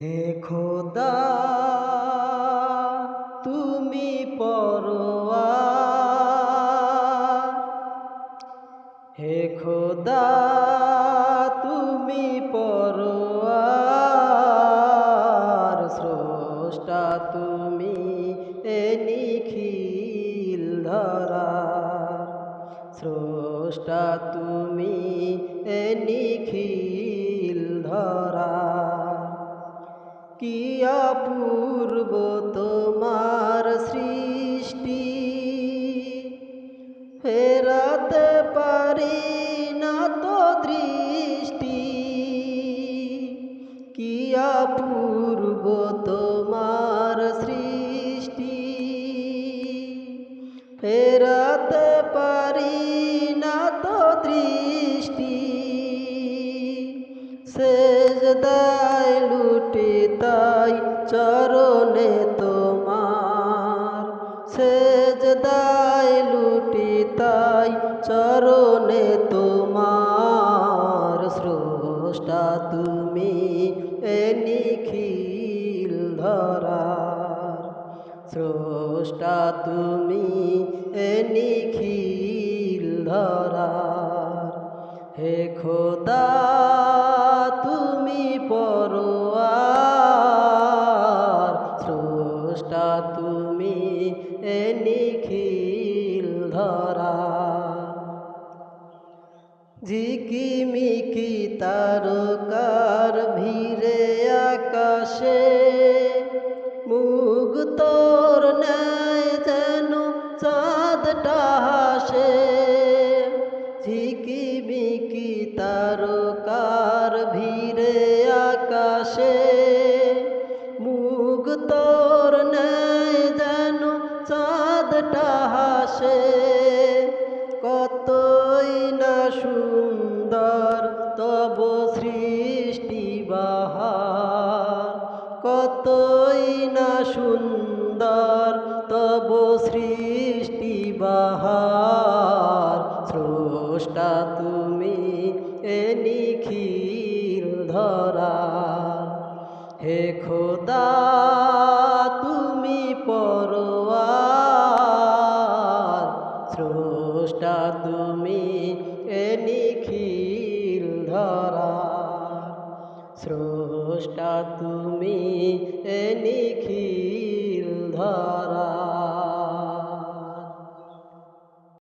হে খোদা তুমি পরোয়ার, হে খোদা তুমি পরোয়ার, স্রষ্টা তুমি এ নিখিল ধরার, স্রষ্টা তুমি এ নিখিল ধরার। কি অপূর্ব তোমার সৃষ্টি, ফেরাতে পারি না তো দৃষ্টি। কি অপূর্ব তোমার সৃষ্টি, ফেরাতে পারি না তো দৃষ্টি। সেজদায় লুটি তাই চরণে তোমার, সেজদায় লুটি তাই চরণে তোমার। স্রষ্টা তুমি এ নিখিল ধরার, স্রষ্টা তুমি এ নিখিল ধরার। হে খোদা তুমি পরোয়ার, স্রষ্টা তুমি এ নিখিল ধরার। ঝিকিমিকি তারকার ভিড়ে আকাশে, মুক্তোর ন্যায় যেন চাঁদটা হাসে। ঝিকিমিকি তারকার ভিড়ে আকাশে, মুক্তোর ন্যায় যেন চাঁদটা হাসে। কতই না সুন্দর তব সৃষ্টি বাহার, কতই না সুন্দর তব সৃষ্টি বাহার। স্রষ্টা তুমি এ নিখিল ধরার। হে খোদা তুমি পরোয়ার, স্রষ্টা তুমি এ নিখিল ধরার, স্রষ্টা তুমি এ নিখিল ধরার।